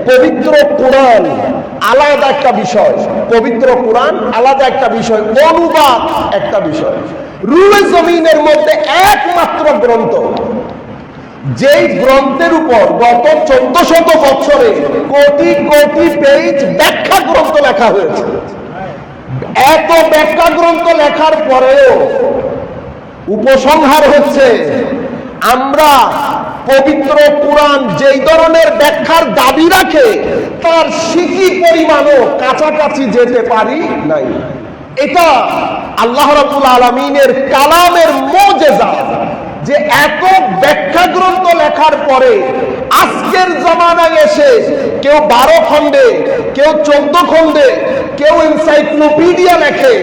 পবিত্র কোরআন আলাদা একটা বিষয়, পবিত্র কোরআন আলাদা একটা বিষয়, অনুবাদ একটা বিষয়। রুহে জমিনের মধ্যে একমাত্র গ্রন্থ, যেই গ্রন্থের উপর গত 1400 বছরে কোটি কোটি পেজ ব্যাখ্যা গ্রন্থ লেখা হয়েছে। এত ব্যাখ্যা গ্রন্থ লেখার পরেও উপসংহার হচ্ছে, আমরা পবিত্র কোরআন যেই ধরনের ব্যাখ্যার দাবি রাখে তার সিকি পরিমাণও কাছাকাছি যেতে পারি নাই। এটা আল্লাহ রাব্বুল আলামিনের কালামের মুজিজা, যে এত ব্যাখ্যা গ্রন্থ লেখার পরে আজকের জামানায় এসে কেউ 12 খণ্ডে, কেউ 14 খণ্ডে, কেউ এনসাইক্লোপিডিয়া লেখে।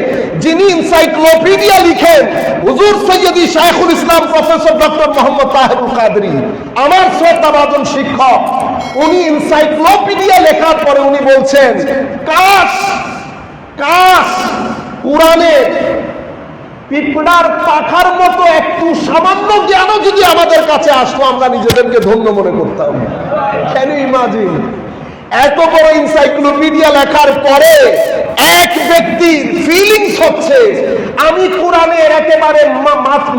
যিনি এনসাইক্লোপিডিয়া লিখেন হুজুর সৈয়দি শাইখুল ইসলাম প্রফেসর ডক্টর মোহাম্মদ তাহেরুল কাদরী, আমার শ্রদ্ধাভাজন শিক্ষক। উনি এনসাইক্লোপিডিয়া লেখার পরে উনি বলছেন, কাশ কাশ কোরআনের পিঁপড়ার পাখার মতো একটু সামান্য জ্ঞানও যদি আমাদের কাছে আসতো, আমরা নিজেদেরকে ধন্য মনে করতাম। Can you imagine? এত বড় এনসাইক্লোপিডিয়া লেখার পরে এক ব্যক্তির ফিলিংস হচ্ছে, আমি কোরআনের একেবারে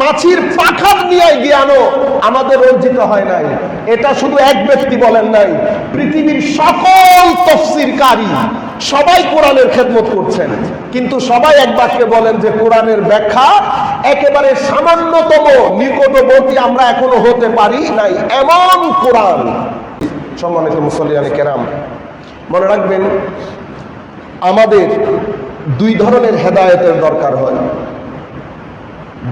মাছির পাখার নিয়ে জ্ঞানও আমাদের অর্জিত হয় নাই। এটা শুধু এক ব্যক্তি বলেন নাই, পৃথিবীর সকল তাফসীরকারী সবাই কোরআনের খেদমত করছেন, কিন্তু সবাই এক বাক্যে বলেন যে কোরআনের ব্যাখ্যা একেবারে সামান্যতম নিকটবর্তী আমরা এখনো হতে পারি নাই, এমন কোরআন। সম্মানিত মুসল্লিয়ানে কেরাম, মনে রাখবেন, আমাদের দুই ধরনের হেদায়েতের দরকার হয়।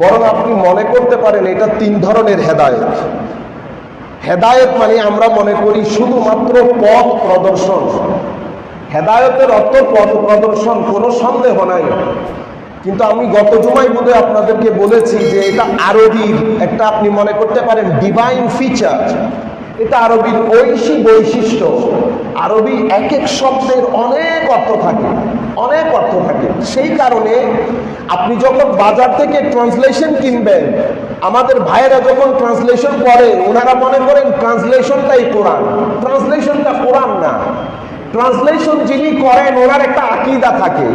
বরং আপনি মনে করতে পারেন এটা 3 ধরনের হেদায়েত। হেদায়েত মানে আমরা মনে করি শুধুমাত্র পথ প্রদর্শন। হেদায়েতের অর্থ পথ প্রদর্শন, কোনো সন্দেহ নাই। কিন্তু আমি গত জুমায় বোধহয় আপনাদেরকে বলেছি যে এটা আরবির একটা, আপনি মনে করতে পারেন ডিভাইন ফিচার। এটা আরবির ঐশী বৈশিষ্ট্য। আরবি এক এক শব্দের অনেক অর্থ থাকে, অনেক অর্থ থাকে। সেই কারণে আপনি যখন বাজার থেকে ট্রান্সলেশন কিনবেন, আমাদের ভাইয়েরা যখন ট্রান্সলেশন করে ওনারা মনে করেন ট্রান্সলেশনটাই কোরআন। ট্রান্সলেশনটা কোরআন না। ট্রান্সলেশন যিনি করেন ওনার একটা আকীদা থাকে,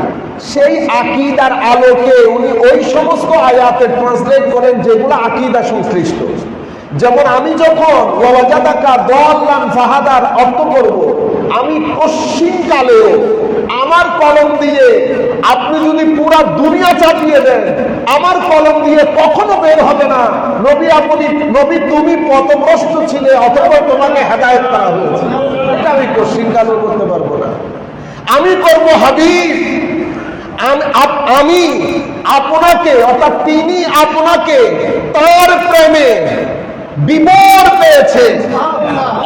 সেই আকীদার আলোকে উনি ওই সমস্ত আয়াতে ট্রান্সলেট করেন যেগুলো আকীদা সংশ্লিষ্ট। যেমন আমি যখন ওয়াজাদাকা দাল্লান ফাহাদার অর্থ করব, আমি পশ্চিমকালেও আমার কলম দিয়ে, আপনি যদি পুরা দুনিয়া চাপিয়ে দেন আমার কলম দিয়ে কখনো বের হবে না নবী, আপনি নবী তুমি পথভ্রষ্ট ছিলে অথবা তোমাকে হেদায়েত করা হয়েছে। এটা আমি পশ্চিমকালেও করতে পারবো না। আমি করব হাবিব, আমি আপনাকে, অর্থাৎ তিনি আপনাকে তার প্রেমে বিমর পেয়েছে,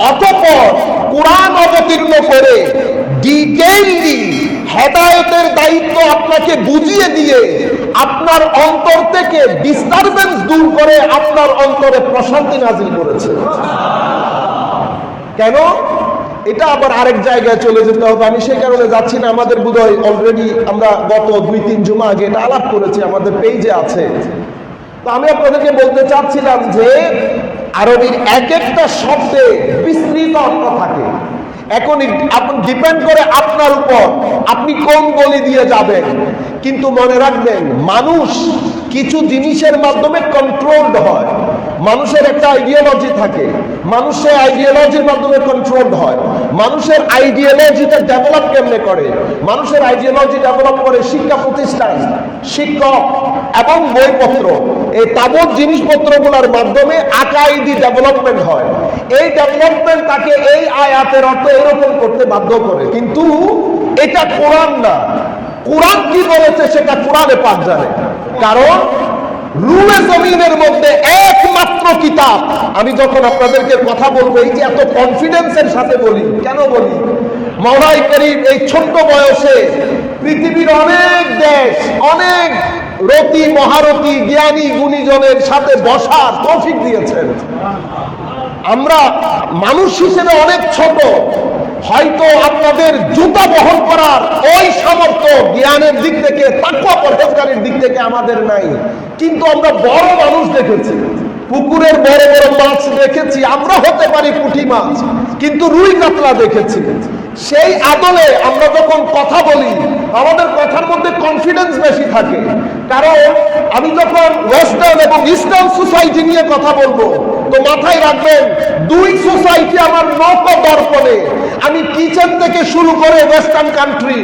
অতঃপর কোরআন অবতীর্ণ করে ডিটেইললি হেদায়েতের দায়িত্ব আপনাকে বুঝিয়ে দিয়ে আপনার অন্তর থেকে ডিস্টারবেন্স দূর করে আপনার অন্তরে প্রশান্তি নাজিল করেছে। কেন? এটা আবার আরেক জায়গায় চলে যেতে হবে, আমি সেই কারণে যাচ্ছি না। আমাদের বোধহয় অলরেডি আমরা গত 2-3 জুমা আগে এটা আলাপ করেছি, আমাদের পেজে আছে। তো আমি আপনাদেরকে বলতে চাচ্ছিলাম যে আরবির এক একটা শব্দে বিস্তৃত অর্থ থাকে। এখন আপনি ডিপেন্ড করে আপনার উপর, আপনি কোন গলি দিয়ে যাবেন। কিন্তু মনে রাখবেন, মানুষ কিছু জিনিসের মাধ্যমে কন্ট্রোলড হয়। মানুষের একটা আইডিওলজি থাকে, মানুষ সেই আইডিওলজির মাধ্যমে কন্ট্রোলড হয়। মানুষের আইডিওলজিটা ডেভেলপ কেমনে করে? মানুষের আইডিওলজি ডেভেলপ করে শিক্ষা প্রতিষ্ঠান, শিক্ষক এবং বইপত্র, এই তাবৎ জিনিসপত্রগুলোর মাধ্যমে আকাইদি ডেভেলপমেন্ট হয়। এই ডেভেলপমেন্ট তাকে এই আয়াতের অর্থ এরকম করতে বাধ্য করে। কিন্তু এটা কোরআন না। কোরআন কি বলেছে সেটা কোরআনে পাক জানে। কারণ রুহে জমিনের মধ্যে একমাত্র কিতাব। আমি যখন আপনাদেরকে কথা বলবো, এই যে এত কনফিডেন্সের সাথে বলি, কেন বলি? মওলাই করিম এই ছোট্ট বয়সে পৃথিবীর অনেক দেশ, অনেক রতি মহারথী জ্ঞানী গুণীজনের সাথে বসার তৌফিক দিয়েছেন। আমরা মানুষ হিসেবে অনেক ছোট, হয়তো আপনাদের জুতা বহন করার ওই সামর্থ্য জ্ঞানের দিক থেকে, তাকওয়া পরহেজগারির দিক থেকে আমাদের নাই। কিন্তু আমরা বড় মানুষ দেখেছি, পুকুরের বড় বড় মাছ দেখেছি, আমরা হতে পারি পুঁটি মাছ, কিন্তু রুই কাতলা দেখেছি। সেই আদলে আমরা যখন কথা বলি আমাদের কথার মধ্যে কনফিডেন্স বেশি থাকে, কারণ আমি যখন ওয়েস্টার্ন এবং ইস্টার্ন সোসাইটি নিয়ে কথা বলবো তো মাথায় রাখবেন দুই সোসাইটি আমার দর্পণে। আমি কিচেন থেকে শুরু করে ওয়েস্টার্ন কান্ট্রি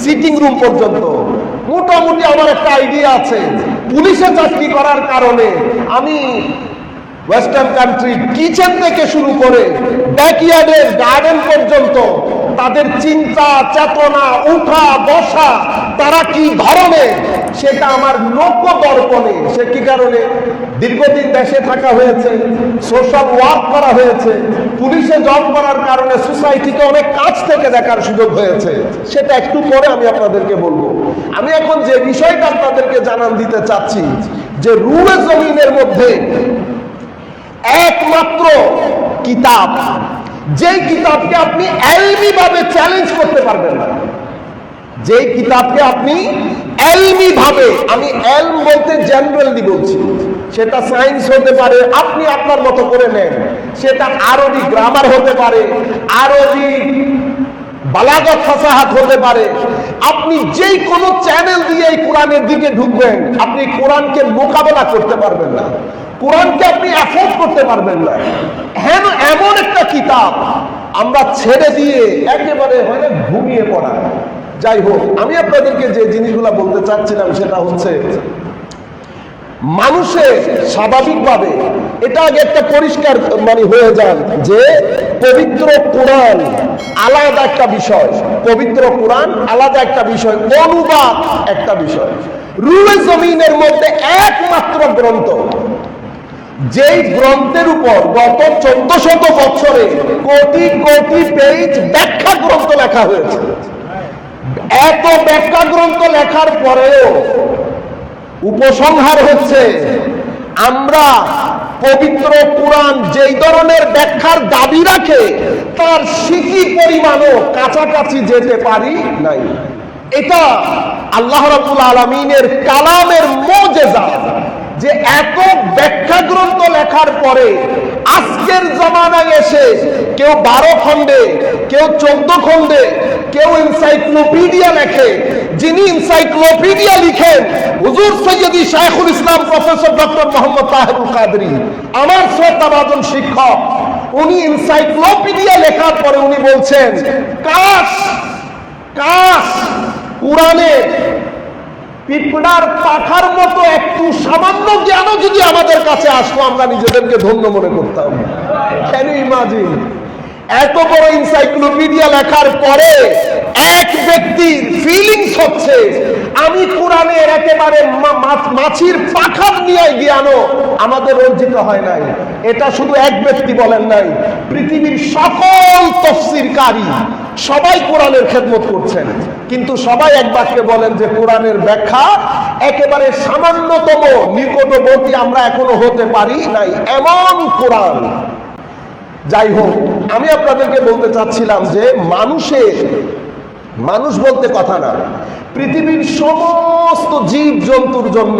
সিটিং রুম পর্যন্ত মোটামুটি আমার একটা আইডিয়া আছে। পুলিশে চাকরি করার কারণে আমি ওয়েস্টার্ন কান্ট্রি কিচেন থেকে শুরু করে ব্যাকইয়ার্ডের গার্ডেন পর্যন্ত তাদের চিন্তা চেতনা, উঠা বসা, তারা কি ধরনের সেটা আমার দর্পণে। সে কি কারণে? দীর্ঘদিন দেশে থাকা হয়েছে, সোশ্যাল ওয়ার্ক করা হয়েছে, পুলিশে জব করার কারণে সোসাইটিকে অনেক কাছ থেকে দেখার সুযোগ হয়েছে। সেটা একটু পরে আমি আপনাদেরকে বলবো। আমি এখন যে বিষয়টা আপনাদেরকে জানান দিতে চাচ্ছি যে রুয়ে জমিনের মধ্যে একমাত্র কিতাব, যেই কিতাবকে আপনি এলমি ভাবে চ্যালেঞ্জ করতে পারবেন না, যেই কিতাবকে আপনি এলমি ভাবে, আমি এলম বলতে জেনারেলি বলছি, সেটা সায়েন্স হতে পারে, আপনি আপনার মতো করে নেন, সেটা আরবি গ্রামার হতে পারে, আরবি বালাগত ফাসাহাত হতে পারে, আপনি যেই কোনো চ্যানেল দিয়ে এই কোরআনের দিকে ঢুকবেন আপনি কোরআনকে মোকাবেলা করতে পারবেন না, কোরআনকে আপনি অ্যাফোর্ড করতে পারবেন না। হ্যাঁ, এমন একটা কিতাব আমরা ছেড়ে দিয়ে একেবারে হয় না ঘুমিয়ে পড়া। যাই হোক, আমি আপনাদেরকে যে জিনিসগুলো বলতে চাচ্ছিলাম সেটা হচ্ছে মানুষের স্বাভাবিকভাবে এটা আগে একটা পরিষ্কার হয়ে যান যে পবিত্র কোরআন আলাদা একটা বিষয়, পবিত্র কোরআন আলাদা একটা বিষয়, অনুবাদ একটা বিষয়। রুয়ে জমিনের মধ্যে একমাত্র গ্রন্থ, যেই গ্রন্থের উপর গত 1400 বছরে কোটি কোটি পেজ ব্যাখ্যা গ্রন্থ লেখা হয়েছে। এত ব্যাখ্যা গ্রন্থ লেখার পরেও উপসংহার হচ্ছে আমরা পবিত্র কোরআন যেই ধরনের ব্যাখ্যার দাবি রাখে তার সিকি পরিমাণও কাছাকাছি যেতে পারি নাই। এটা আল্লাহ রাব্বুল আলামিনের কালামের মুজিজা যে এত ব্যাখ্যা গ্রন্থ লেখার পরে আজকের জামানায় এসে কেউ 12 খণ্ডে, কেউ 14 খণ্ডে, কেউ এনসাইক্লোপিডিয়া লেখে। যিনি এনসাইক্লোপিডিয়া লিখেন হুজুর সৈয়দি শাইখুল ইসলাম প্রফেসর ডক্টর মোহাম্মদ তাহেরুল কাদরি, আমার শ্রদ্ধাভাজন শিক্ষক, উনি এনসাইক্লোপিডিয়া লেখার পরে উনি বলছেন কাশ কোরআনের পিঁপড়ার পাখার মতো একটু সামান্য জ্ঞানও যদি আমাদের কাছে আসতো আমরা নিজেদেরকে ধন্য মনে করতাম। Can you imagine? এত বড় এনসাইক্লোপিডিয়া লেখার পরে এক ব্যক্তির ফিলিংস হচ্ছে আমি কোরআনের একেবারে মাছির পাখার নিয়ে জ্ঞানও আমাদের অর্জিত হয় নাই। এটা শুধু এক ব্যক্তি বলেন নাই, পৃথিবীর সকল তাফসীরকারী সবাই কোরআনের খেদমত করছেন, কিন্তু সবাই এক বাক্যে বলেন যে কোরআনের ব্যাখ্যা একেবারে সামান্যতম নিকটবর্তী আমরা এখনো হতে পারি নাই, এমন কোরআন। যাই হোক, আমি আপনাদেরকে বলতে চাচ্ছিলাম যে মানুষ বলতে কথা না, পৃথিবীর সমস্ত জীব জন্তুর জন্য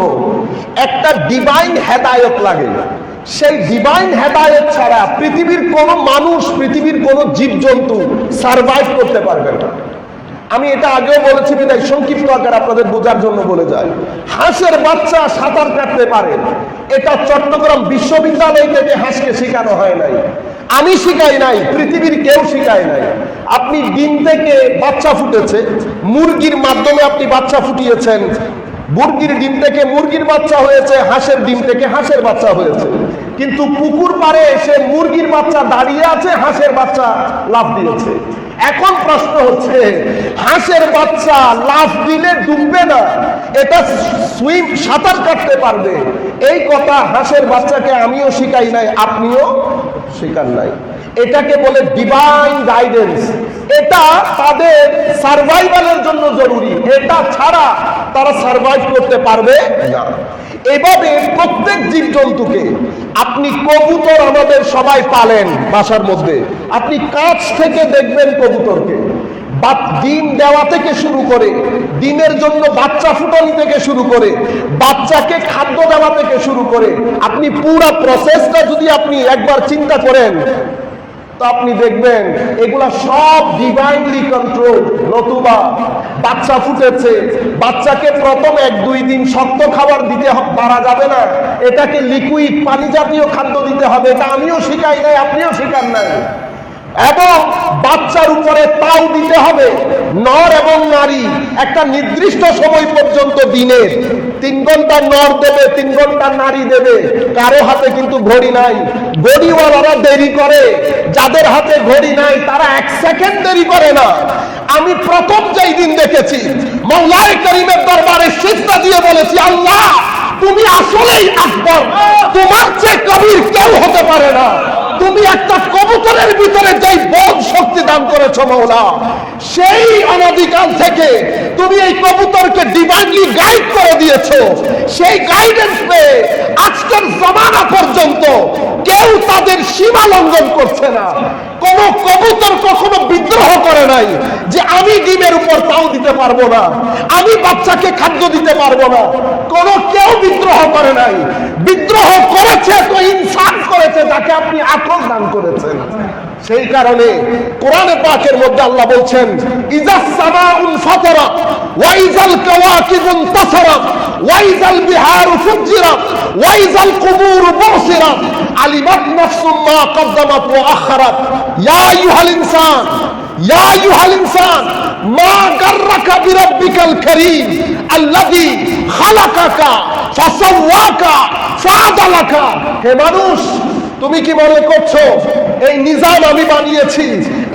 একটা ডিভাইন হেদায়েত লাগে। সেই ডিভাইন হেদায়েত ছাড়া পৃথিবীর কোনো মানুষ, পৃথিবীর কোনো জীব জন্তু সারভাইভ করতে পারবে না। আমি এটা আগেও বলেছি বিদায় সংক্ষিপ্ত আকার আপনাদের বোঝার জন্য বলে যাই। হাঁসের বাচ্চা সাঁতার কাটতে পারে, এটা চট্টগ্রাম বিশ্ববিদ্যালয় থেকে হাঁসকে শেখানো হয় নাই, আমি শিখাই নাই, পৃথিবীর কেউ শিখায় নাই। আপনি ডিম থেকে বাচ্চা ফুটেছে, মুরগির মাধ্যমে আপনি বাচ্চা ফুটিয়েছেন, মুরগির ডিম থেকে মুরগির বাচ্চা হয়েছে, হাঁসের ডিম থেকে হাঁসের বাচ্চা হয়েছে, কিন্তু পুকুর পাড়ে এসে মুরগির বাচ্চা দাঁড়িয়ে আছে, হাঁসের বাচ্চা লাফ দিয়েছে। এখন প্রশ্ন হচ্ছে হাঁসের বাচ্চা লাফ দিলে ডুববে না, এটা সাঁতার কাটতে পারবে। এই কথা হাঁসের বাচ্চাকে আমিও শিখাই নাই, আপনিও শিখান নাই। এটাকে বলে ডিভাইন গাইডেন্স। এটা তাদের সার্ভাইভালের জন্য জরুরি, এটা ছাড়া তারা সার্ভাইভ করতে পারবে না। এভাবে প্রত্যেক জীবজন্তুকে, আপনি কবুতর আমাদের সবাই পালেন বাসার মধ্যে, আপনি কাছ থেকে দেখবেন কবুতরকে, ডিম দেওয়া থেকে শুরু করে, ডিমের জন্য বাচ্চা ফুটানি থেকে শুরু করে, বাচ্চাকে খাদ্য দেওয়া থেকে শুরু করে, আপনি পুরো প্রসেসটা যদি আপনি একবার চিন্তা করেন, তো আপনি দেখবেন এগুলা সব ডিভাইনলি কন্ট্রোল। নতুবা বাচ্চা ফুটেছে, বাচ্চাকে প্রথম 1-2 দিন শক্ত খাবার দিতে পারা যাবে না, এটাকে লিকুইড পানি জাতীয় খাদ্য দিতে হবে। এটা আমিও শিখাই নাই, আপনিও শিখান নাই। এবং বাচ্চার উপরে তাও দিতে হবে। নর এবং নারী একটা নির্দিষ্ট সময় পর্যন্ত দিনে 3 ঘন্টা নর দেবে, 3 ঘন্টা নারী দেবে। কারো হাতে কিন্তু ঘড়ি নাই, ঘড়িওয়ালারা দেরি করে। যাদের হাতে ঘড়ি নাই তারা 1 সেকেন্ড দেরি করে না। আমি প্রথম যেই দিন দেখেছি, মওলাই করিমের দরবারে সিজদা দিয়ে বলেছি, আল্লাহ তুমি আসলেই আকবর, তোমার চেয়ে কবির কেউ হতে পারে না। তুমি একটা কবুতরের ভিতরে যেই বোধ শক্তি দান করেছো মাওলা, সেই অনাদিকাল থেকে তুমি এই কবুতরকে ডিভাইনলি গাইড করে দিয়েছো। সেই গাইডেন্স পেয়ে আজকের জমানা পর্যন্ত কেউ তাদের সীমা লঙ্ঘন করছে না। কোন কবুতর কখনো বিদ্রোহ করে নাই যে আমি ডিমের উপর তাও দিতে পারবো না, আমি বাচ্চাকে খাদ্য দিতে পারবো না। কোন কেউ বিদ্রোহ করে নাই। বিদ্রোহ করেছে তো ইনসান করেছে, যাকে আপনি আকল দান করেছেন। সেই কারণে কোরআনে পাকের মধ্যে আল্লাহ বলছেন, ইজাস সামাউন ফাতারাত ওয়া ইজাল কাওয়াকিবুন তাসারাত ওয়া ইজাল বিহারু ফুজ্জিরাত ওয়া ইজাল কুবুরু বুসিরাত আলিমাত নাফসুম মা কদ্দামাত ওয়া আখারাত ইয়া আইয়ুহাল ইনসান ইয়া আইয়ুহাল ইনসান মা গাররাকা বিরাব্বিকাল কারীম আল্লাযী খালাকাকা ফাসাওয়াকা ফাআদালাকা। হে মানুষ, তুমি কি মনে করছো এই নিজাম আমি বানিয়েছি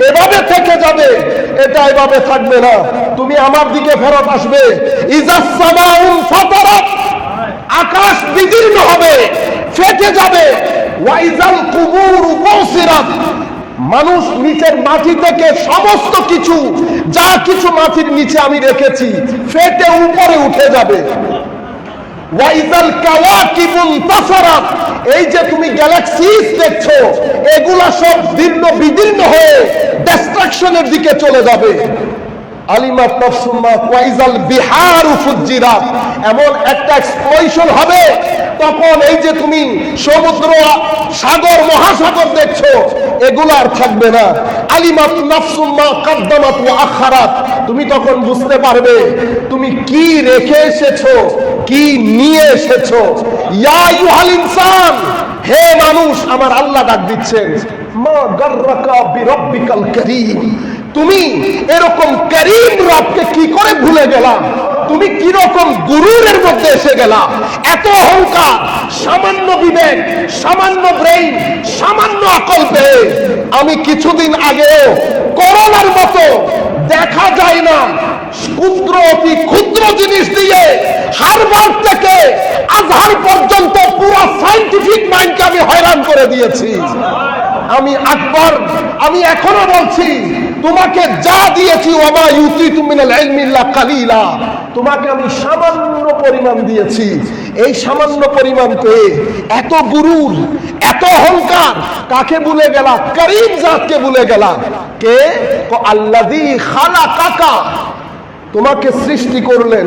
এভাবে থেকে যাবে? এটা এভাবে থাকবে না, তুমি আমার দিকে ফেরত আসবে। ইজাস সামাউন ফাতারাত, আকাশ বিদীর্ণ হবে, ফেটে যাবে। ওয়াইজাল কুবুরু বুসিরাত, মানুষ নিচের মাটি থেকে সমস্ত কিছু, যা কিছু মাটির নিচে আমি রেখেছি, ফেটে উপরে উঠে যাবে। ওয়াইজাল কাওয়াকিবুন তাসারাত, এই যে তুমি গ্যালাক্সিস দেখছো, এগুলা সব দীর্ঘ বিদীর্ণ হয়ে ডিস্ট্রাকশনের দিকে চলে যাবে। আলিমাত নাফসুম মা ওয়াইজাল বিহারু ফুজ্জিরাত, এমন একটা এক্সপ্লোশন হবে তখন এই যে তুমি সমুদ্র, সাগর, মহাসাগর দেখছো, এগুলো আর থাকবে না। আলিমাত নাফসুম মা কদ্দামাত ওয়া আখারাত, তুমি তখন বুঝতে পারবে তুমি কি রেখে এসেছো, কি নিয়ে এসেছো। ইয়া আইয়ুহাল ইনসান, হে মানুষ, আমার আল্লাহ ডাক দিচ্ছেন, মা গাররাকা বিরাব্বিকাল কারীম, তুমি এরকম করিম রবকে কি করে ভুলে গেলা? তুমি কি রকম গুরুরের মধ্যে এসে গেলা? এত অহংকার, সামান্য বিবেক, সামান্য ব্রেইন, সামান্য আকল পেয়ে আমি কিছুদিন আগে করোনার মতো দেখা যায় না ক্ষুদ্র, অতি ক্ষুদ্র জিনিস দিয়ে হারভার্ড থেকে আজহার পর্যন্ত পুরো সায়েন্টিফিক মাইন্ডকে আমি হয়রান করে দিয়েছি। আমি আকবর, আমি এখনো বলছি, তোমাকে যা দিয়েছি ওমা ইউতিতু মিনাল ইলমি ইল্লা কালিলা, তোমাকে আমি সামান্য পরিমাণ দিয়েছি। এই সামান্য পরিমাণ পেয়ে এত গুরুর, এত অহংকার, কাকে ভুলে গেলা? করিম জাতকে ভুলে গেলা। কে? আল্লাযী খালাকাকা, তোমাকে সৃষ্টি করলেন,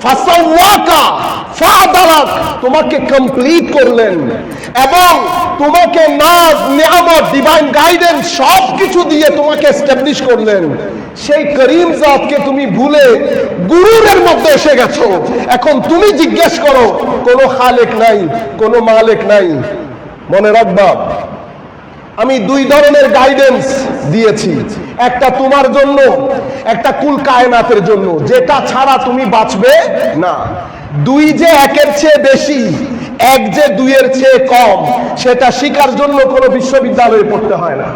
ফাসাওয়াকা ফাআদালাক, তোমাকে কমপ্লিট করলেন, এবং তোমাকে নাজ, নিয়ামত, ডিভাইন গাইডেন্স সব কিছু দিয়ে তোমাকে এস্টাবলিশ করলেন। সেই করিম জাতকে তুমি ভুলে গুরুরের মধ্যে এসে গেছো। এখন তুমি জিজ্ঞেস করো, কোনো খালেক নাই, কোনো মালিক নাই। মনে রাখবা, আমি 2 ধরনের গাইডেন্স দিয়েছি, একটা তোমার জন্য, একটা কুল কায়নাতের জন্য, যেটা ছাড়া তুমি বাঁচবে না। 2 যে 1-এর চেয়ে বেশি, 1 যে 2-এর চেয়ে কম, সেটা শিকার জন্য কোনো বিশ্ববিদ্যালয়ে পড়তে হয় না।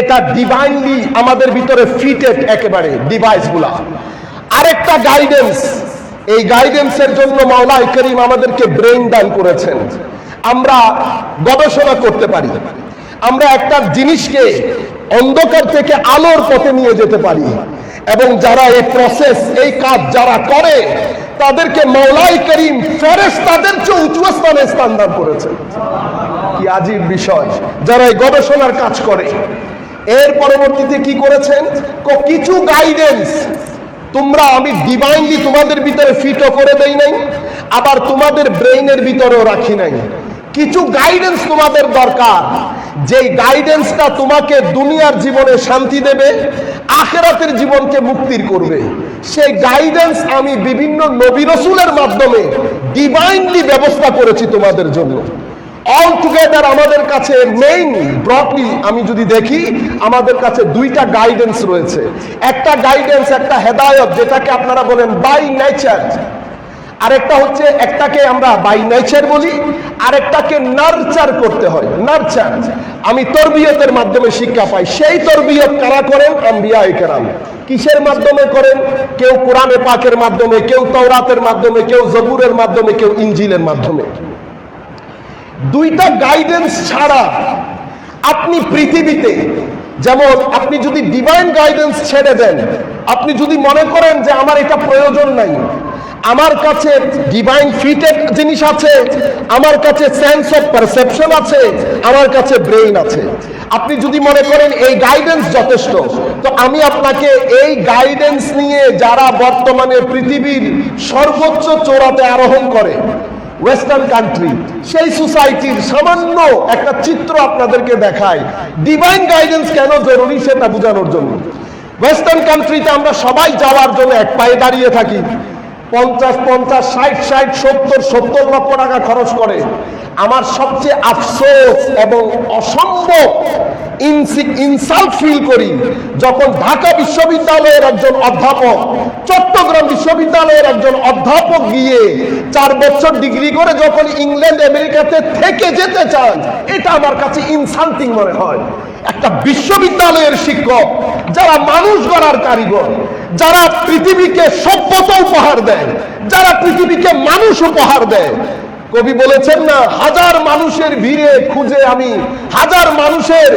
এটা ডিভাইনলি আমাদের ভিতরে ফিটেড একেবারে ডিভাইসগুলা। আরেকটা গাইডেন্স, এই গাইডেন্সের জন্য মাওলাই করিম আমাদেরকে ব্রেইন দান করেছেন। আমরা গবেষণা করতে পারি, আমরা একটা জিনিসকে অন্ধকার থেকে আলোর পথে নিয়ে যেতে পারি, এবং যারা এই প্রসেস, এই কাজ যারা করে, তাদেরকে মাওলাই করিম ফেরেশতাদের চেয়ে উঁচু স্থানে স্থান দান করেছেন। কি আজীব বিষয়! যারা এই গবেষণার কাজ করে, এর পরবর্তীতে কি করেছেন, কিছু গাইডেন্স তোমরা আমি ডিভাইনলি তোমাদের ভিতরে ফিটও করে দেই নাই, আবার তোমাদের ব্রেইনের ভিতরেও রাখি নাই। কিছু গাইডেন্স তোমাদের দরকার, যেই গাইডেন্সটা তোমাকে দুনিয়ার জীবনে শান্তি দেবে, আখিরাতের জীবনকে মুক্তির করবে। সেই গাইডেন্স আমি বিভিন্ন নবী রাসূলের মাধ্যমে ডিভাইনলি ব্যবস্থা করেছি তোমাদের জন্য। অল টুগেদার আমাদের কাছে মেইন ব্রডলি আমি যদি দেখি, আমাদের কাছে দুইটা গাইডেন্স রয়েছে। একটা গাইডেন্স, একটা হেদায়ত, যেটাকে আপনারা বলেন বাই নেচার, আরেকটা হচ্ছে, একটাকে আমরা বাই নেচার বলি, আরেকটাকে নারচার করতে হয়। নারচার আমি তরবিয়তের মাধ্যমে শিক্ষা পাই। সেই তরবিয়ত কারা করেন? আম্বিয়ায়ে কেরাম। কিসের মাধ্যমে করেন? কেউ কোরআনে পাকের মাধ্যমে, কেউ তাওরাতের মাধ্যমে, কেউ জবুরের মাধ্যমে, কেউ ইনজিলের মাধ্যমে। দুইটা গাইডেন্স ছাড়া আপনি পৃথিবীতে, যেমন আপনি যদি ডিভাইন গাইডেন্স ছেড়ে দেন, আপনি যদি মনে করেন যে আমার এটা প্রয়োজন নাই, আমার কাছে ডিভাইন ফিটেড জিনিস আছে, আমার কাছে সেন্স অফ পারসেপশন আছে, আমার কাছে ব্রেইন আছে, আপনি যদি মনে করেন এই গাইডেন্স যথেষ্ট, তো আমি আপনাকে এই গাইডেন্স নিয়ে যারা বর্তমানে পৃথিবীর সর্বোচ্চ চূড়াতে আরোহণ করে, ওয়েস্টার্ন কান্ট্রি, সেই সোসাইটির সামান্য একটা চিত্র আপনাদেরকে দেখায়। ডিভাইন গাইডেন্স কেন জরুরি সেটা বোঝানোর জন্য। ওয়েস্টার্ন কান্ট্রিতে আমরা সবাই যাওয়ার জন্য এক পায়ে দাঁড়িয়ে থাকি, 50, 60, 70 লক্ষ টাকা খরচ করে। আমার সবচেয়ে আফসোস এবং অসম্ভব ইনসাল্ট ফিল করি যখন ঢাকা বিশ্ববিদ্যালয়ের একজন অধ্যাপক, চট্টগ্রাম বিশ্ববিদ্যালয়ের একজন অধ্যাপক গিয়ে 4 বছর ডিগ্রি করে যখন ইংল্যান্ড আমেরিকাতে থেকে যেতে চান, এটা আমার কাছে ইনসাল্টিং মনে হয়। একটা বিশ্ববিদ্যালয়ের শিক্ষক, যারা মানুষ গড়ার কারিগর, যারা পৃথিবীকে সভ্যতা উপহার দেয়, যারা পৃথিবীকে মানুষ উপহার দেয়। কবি বলেছেন না, হাজার মানুষের ভিড়ে খুঁজে আমি, হাজার মানুষের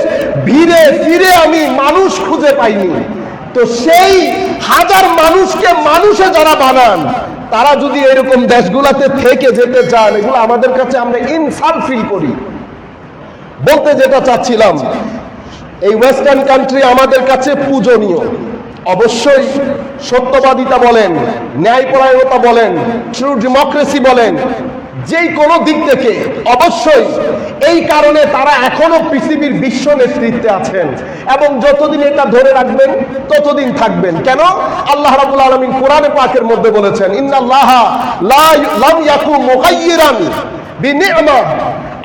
ভিড়ে ফিরে আমি মানুষ খুঁজে পাইনি। তো সেই হাজার মানুষকে মানুষে যারা বানান, তারা যদি এরকম দেশগুলোতে থেকে যেতে চান, এগুলো আমাদের কাছে আমরা ইনসাল্ট ফিল করি। বলতে যেটা চাচ্ছিলাম, এই ওয়েস্টার্ন কান্ট্রি আমাদের কাছে পূজনীয়। অবশ্যই সত্যবাদিতা বলেন, ন্যায়পরায়ণতা বলেন, ট্রু ডেমোক্রেসি বলেন, যেই কোনো দিক থেকে অবশ্যই এই কারণে তারা এখনো পৃথিবীর বিশ্ব নেতৃত্বে আছেন, এবং যতদিন এটা ধরে রাখবেন ততদিন থাকবেন। কেন? আল্লাহ রাব্বুল আলামিন কোরআনে পাকের মধ্যে বলেছেন, ইন্নাল্লাহা লাম ইয়াকুম মুগায়্যিরান বিনি'মা,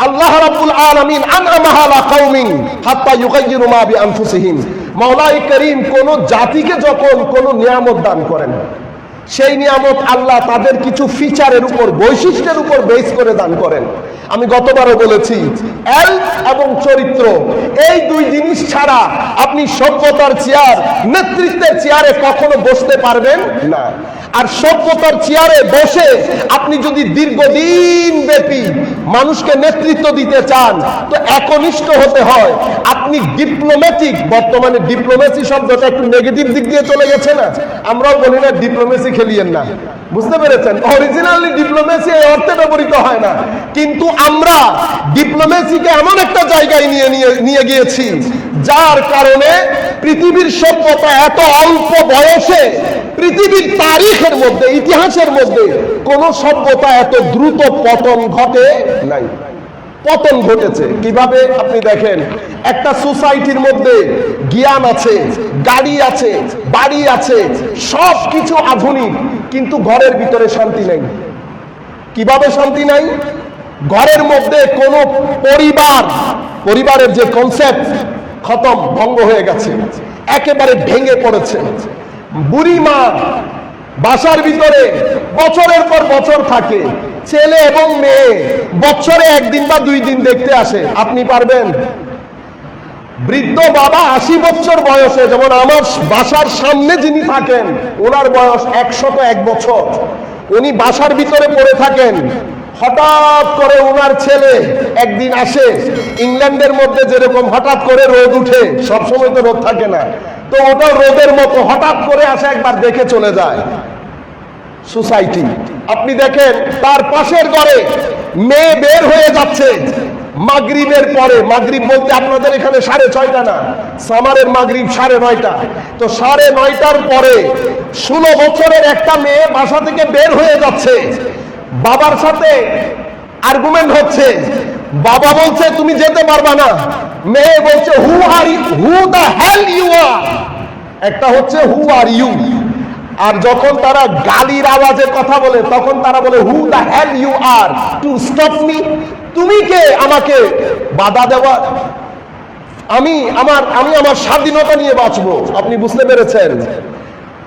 আল্লাহ রাব্বুল আলামিন আনআমা আলা কওমিন হাত্তা ইউগায়্যিরু মা বিআনফুসিহিম। মাওলাই করিম কোন জাতিকে যখন কোন নিয়ামত দান করেন, সেই নিয়ামত আল্লাহ তাদের কিছু ফিচারের উপর, বৈশিষ্ট্যের উপর বেস করে দান করেন। আমি গতবারও বলেছি, এল এবং চরিত্র, এই দুই জিনিস ছাড়া আপনি সভ্যতার চেয়ার, নেতৃত্বের চেয়ারে কখনো বসতে পারবেন না। আর সভ্যতার চেয়ারে বসে আপনি যদি দীর্ঘদিন ব্যাপী মানুষকে নেতৃত্ব দিতে চান, তো একনিষ্ঠ হতে হয়। আপনি ডিপ্লোম্যাটিক, বর্তমানে ডিপ্লোমেসি শব্দটা একটু নেগেটিভ দিক দিয়ে চলে গেছে না, আমরাও বলি না ডিপ্লোমেসি খেলিয়েন না, বুঝতে পেরেছেন? অরিজিনালি ডিপ্লোমেসি এই অর্থে ব্যবহৃত হয় না, কিন্তু আমরা ডিপ্লোমেসিকে এমন একটা জায়গায় নিয়ে গিয়েছি, যার কারণে পৃথিবীর সভ্যতা এত অল্প বয়সে, পৃথিবীর তারিখের মধ্যে, ইতিহাসের মধ্যে কোন সভ্যতা এত দ্রুত পতন ঘটে নাই। পতন ঘটেছে কিভাবে? আপনি দেখেন, একটা সোসাইটির মধ্যে জ্ঞান আছে, গাড়ি আছে, বাড়ি আছে, সব কিছু আধুনিক, কিন্তু ঘরের ভিতরে শান্তি নাই। কিভাবে শান্তি নাই? ঘরের মধ্যে কোন পরিবারের যে কনসেপ্ট খতম, ভঙ্গ হয়ে গেছে, একেবারে ভেঙে পড়েছে। বুড়ি মা বাসার ভিতরে বছরের পর বছর থাকে, ছেলে এবং মেয়ে বছরে 1 দিন বা 2 দিন দেখতে আসে। আপনি পারবেন? বৃদ্ধ বাবা 80 বছর বয়সে, যেমন আমার বাসার সামনে যিনি থাকেন, ওনার বয়স 101 বছর, উনি বাসার ভিতরে পড়ে থাকেন। হঠাৎ করে ওনার ছেলে একদিন আসে, ইংল্যান্ডের মধ্যে যেরকম হঠাৎ করে রোদ উঠে, সবসময় তো রোদ থাকে না, তো ওটা রোদের মতো হঠাৎ করে আসে, একবার দেখে চলে যায়। সোসাইটি আপনি দেখেন, তার পাশের ঘরে মেয়ে বের হয়ে যাচ্ছে, মাগরিবের পরে, মাগরিব বলতে আপনাদের এখানে 6:30 না, সামারের মাগরিব 9:30, তো 9:30টার পরে 16 বছরের একটা মেয়ে বাসা থেকে বের হয়ে যাচ্ছে, বাবার সাথে আর্গুমেন্ট হচ্ছে, বাবা বলছে তুমি যেতে পারবা না, মেয়ে বলছে who are you, who the hell you are, একটা হচ্ছে হু আর ইউ, আর যখন তারা গালির আওয়াজে কথা বলে তখন তারা বলে who the hell you are to stop me, তুমি কে আমাকে বাধা দেওয়া, আমি আমার স্বাধীনতা নিয়ে বাঁচবো। আপনি বুঝতে পেরেছেন?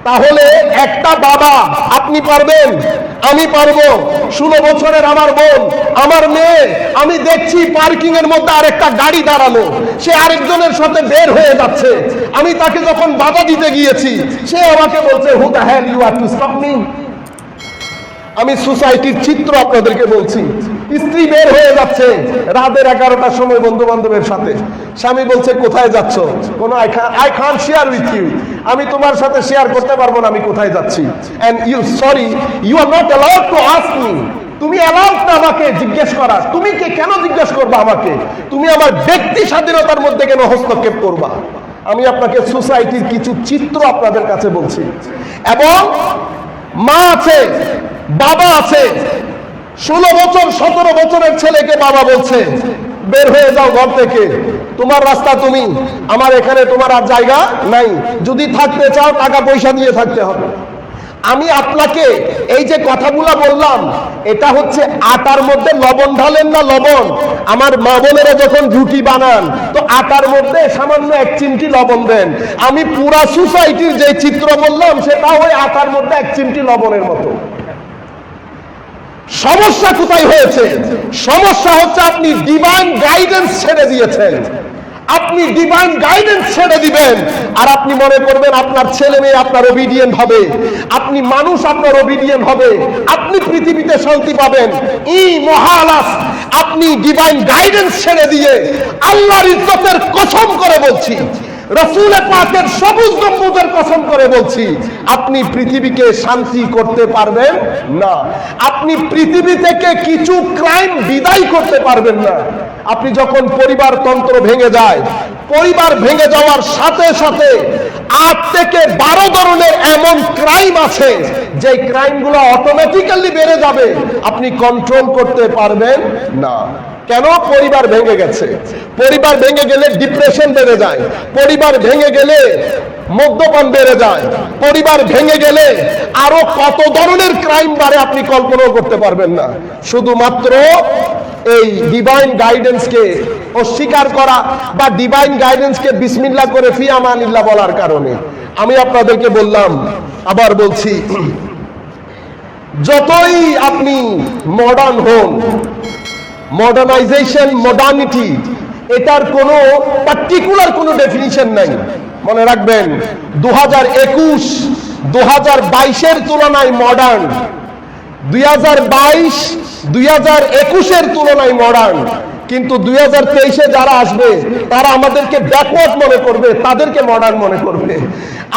তাহলে একটা বাবা, আপনি পারবেন, আমি পারবো, 16 বছরের আমার বোন, আমার মেয়ে, আমি দেখছি পার্কিং এর মধ্যে আরেকটা গাড়ি দাঁড়ানো, সে আরেকজনের সাথে বের হয়ে যাচ্ছে, আমি তাকে যখন বাধা দিতে গিয়েছি সে আমাকে বলছে who the hell you are to stop me. আমি সোসাইটির চিত্র আপনাদেরকে বলছি, স্ত্রী বের হয়ে যাচ্ছে রাতের 11টার সময় বন্ধু বান্ধবের সাথে, স্বামী বলছে কোথায় যাচ্ছ, কোনো I can't share with you, আমি তোমার সাথে শেয়ার করতে পারবো না আমি কোথায় যাচ্ছি, and you sorry you are not allowed to ask me, তুমি অ্যালাউড না আমাকে জিজ্ঞেস করার, তুমি কে কেন জিজ্ঞেস করবা আমাকে, তুমি আমার ব্যক্তি স্বাধীনতার মধ্যে কেন হস্তক্ষেপ করবা। আমি আপনাকে সোসাইটির কিছু চিত্র আপনাদের কাছে বলছি। এবং মা আছে, বাবা আছে, 16 বছর 17 বছরের ছেলেকে বাবা বলছে বের হয়ে যাও ঘর থেকে, তোমার রাস্তা তুমি, আমার এখানে তোমার আর জায়গা নাই, যদি থাকতে চাও টাকা পয়সা দিয়ে থাকতে হবে। আমি আপনাকে এই যে কথাগুলো বললাম, এটা হচ্ছে আটার মধ্যে লবণ ঢালেন না লবণ, আমার মা বোনেরা যখন রুটি বানান তো আটার মধ্যে সামান্য 1 চিমটি লবণ দেন, আমি পুরা সোসাইটির যে চিত্র বললাম সেটা ওই আটার মধ্যে 1 চিমটি লবণের মতো। সমস্যা কোথায় হয়েছে? সমস্যা হচ্ছে আপনি ডিভাইন গাইডেন্স ছেড়ে দিয়েছেন। আপনি ডিভাইন গাইডেন্স ছেড়ে দিবেন আর আপনি মনে করবেন আপনার ছেলে মেয়ে আপনার ওবিডিয়েন্ট হবে, আপনি মানুষ আপনার ওবিডিয়েন্ট হবে, আপনি পৃথিবীতে শান্তি পাবেন। মহালাস, আপনি ডিভাইন গাইডেন্স ছেড়ে দিয়ে আল্লাহর ইজ্জতের কসম করে বলছি, রাসূল পাকের সবুজ গম্বুজের কসম করে বলছি, আপনি পৃথিবীকে শান্তি করতে পারবেন না। আপনি পৃথিবী থেকে কিছু ক্রাইম বিদায় করতে পারবেন না। আপনি যখন পরিবারতন্ত্র ভেঙে যায়, পরিবার ভেঙে যাওয়ার সাথে সাথে 8 থেকে 12 ধরনের এমন ক্রাইম আছে যে ক্রাইমগুলো অটোমেটিক্যালি বেড়ে যাবে, আপনি কন্ট্রোল করতে পারবেন না। কেন? পরিবার ভেঙে গেছে। পরিবার ভেঙে গেলে ডিপ্রেশন বেড়ে যায়, পরিবার ভেঙে গেলে মদ্যপান বেড়ে যায়, পরিবার ভেঙে গেলে আরো কত ধরনের ক্রাইম বাড়ে আপনি কল্পনাও করতে পারবেন না। শুধুমাত্র এই ডিভাইন গাইডেন্সকে অস্বীকার করা বা ডিভাইন গাইডেন্সকে বিসমিল্লাহ করে ফি আমানিল্লাহ বলার কারণে। আমি আপনাদেরকে বললাম, আবার বলছি, যতই আপনি মডার্ন হন, মডার্নাইজেশন, মডার্নিটি, এটার কোনো পার্টিকুলার কোনো ডেফিনিশন নাই। মনে রাখবেন 2021 2022-এর তুলনায় মডার্ন, 2022 2021-এর তুলনায় মডার্ন, কিন্তু 2023-এ যারা আসবে তারা আমাদেরকে ব্যাকওয়ার্ড মনে করবে, তাদেরকে মডার্ন মনে করবে।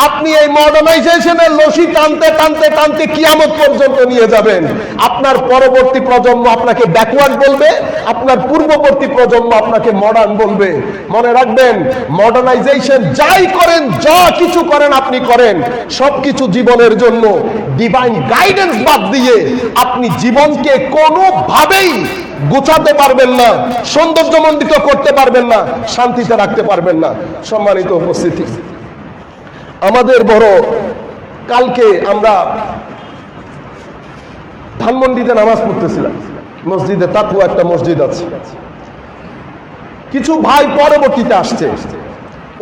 আপনি এই মডার্নাইজেশনের রশি টানতে টানতে টানতে কিয়ামত পর্যন্ত নিয়ে যাবেন। আপনার পরবর্তী প্রজন্ম আপনাকে ব্যাকওয়ার্ড বলবে, আপনার পূর্ববর্তী প্রজন্ম আপনাকে মডার্ন বলবে। মনে রাখবেন, মডার্নাইজেশন যাই করেন, যা কিছু করেন আপনি করেন, সবকিছু জীবনের জন্য। ডিভাইন গাইডেন্স বাদ দিয়ে আপনি জীবনকে কোনোভাবেই গোছাতে পারবেন না, সৌন্দর্যমণ্ডিত করতে পারবেন না, শান্তিতে রাখতে পারবেন না। সম্মানিত উপস্থিতি, আমাদের বড়, কালকে আমরা ধানমন্ডিতে নামাজ পড়তেছিলাম, মসজিদে তাকুয়া একটা মসজিদ আছে, কিছু ভাই পরবর্তীতে আসছে,